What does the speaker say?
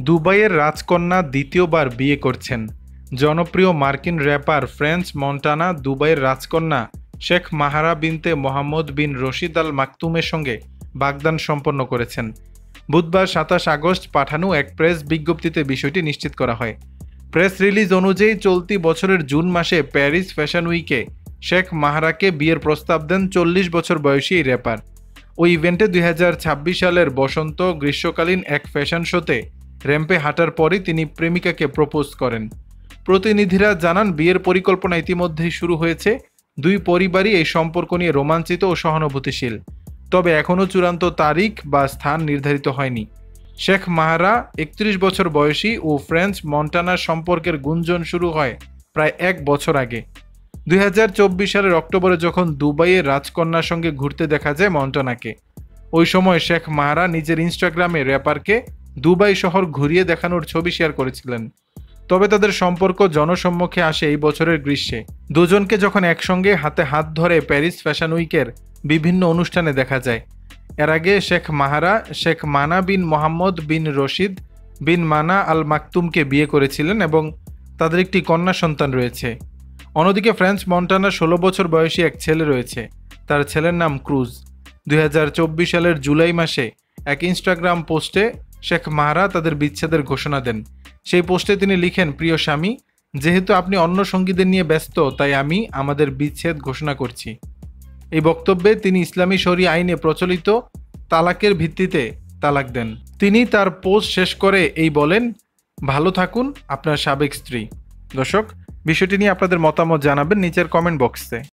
দুবাইয়ের রাজকন্যা দ্বিতীয়বার বিয়ে করছেন। জনপ্রিয় মার্কিন র্যাপার ফ্রেঞ্চ মন্টানা দুবাইয়ের রাজকন্যা শেখ মাহারা বিনতে মোহাম্মদ বিন রশিদ আল মাকতুমের সঙ্গে বাগদান সম্পন্ন করেছেন। বুধবার ২৭ আগস্ট পাঠানো এক প্রেস বিজ্ঞপ্তিতে বিষয়টি নিশ্চিত করা হয়। প্রেস রিলিজ অনুযায়ী চলতি বছরের জুন মাসে প্যারিস ফ্যাশন উইকে শেখ মাহারাকে বিয়ের প্রস্তাব দেন ৪০ বছর বয়সী এই র্যাপার। ওই ইভেন্টে ২০২৬ সালের বসন্ত গ্রীষ্মকালীন এক ফ্যাশন শোতে র্যাম্পে হাঁটার পরই তিনি প্রেমিকাকে প্রপোজ করেন। প্রতিনিধিরা জানান, বিয়ের পরিকল্পনা ইতিমধ্যেই শুরু হয়েছে। দুই পরিবারই এই সম্পর্ক নিয়ে রোমাঞ্চিত ও সহানুভূতিশীল, তবে এখনও চূড়ান্ত তারিখ বা স্থান নির্ধারিত হয়নি। শেখ মাহারা ৩১ বছর বয়সী ও ফ্রেঞ্চ মন্টানার সম্পর্কের গুঞ্জন শুরু হয় প্রায় এক বছর আগে। ২০২৪ সালের অক্টোবরে যখন দুবাইয়ের রাজকন্যার সঙ্গে ঘুরতে দেখা যায় মন্টানাকে, ওই সময় শেখ মাহারা নিজের ইনস্টাগ্রামে র্যাপারকে দুবাই শহর ঘুরিয়ে দেখানোর ছবি শেয়ার করেছিলেন। তবে তাদের সম্পর্ক জনসম্মুখে আসে এই বছরের গ্রীষ্মে। দুজনকে যখন একসঙ্গে হাতে হাত ধরে প্যারিস ফ্যাশন উইকের বিভিন্ন অনুষ্ঠানে দেখা যায়। এর আগে শেখ মাহারা শেখ মানা বিন মোহাম্মদ বিন রশিদ বিন মানা আল মাকতুমকে বিয়ে করেছিলেন এবং তাদের একটি কন্যা সন্তান রয়েছে। অন্যদিকে ফ্রেঞ্চ মন্টানার ১৬ বছর বয়সী এক ছেলে রয়েছে। তার ছেলের নাম ক্রুজ। ২০২৪ সালের জুলাই মাসে এক ইনস্টাগ্রাম পোস্টে শেখ মাহারা তাদের বিচ্ছেদের ঘোষণা দেন। সেই পোস্টে তিনি লিখেন, প্রিয় স্বামী, যেহেতু আপনি অন্য সঙ্গীদের নিয়ে ব্যস্ত, তাই আমি আমাদের বিচ্ছেদ ঘোষণা করছি। এই বক্তব্যে তিনি ইসলামী শরিয়া আইনে প্রচলিত তালাকের ভিত্তিতে তালাক দেন। তিনি তার পোস্ট শেষ করে এই বলেন, ভালো থাকুন আপনার সাবেক স্ত্রী। দর্শক, বিষয়টি নিয়ে আপনাদের মতামত জানাবেন নিচের কমেন্ট বক্সে।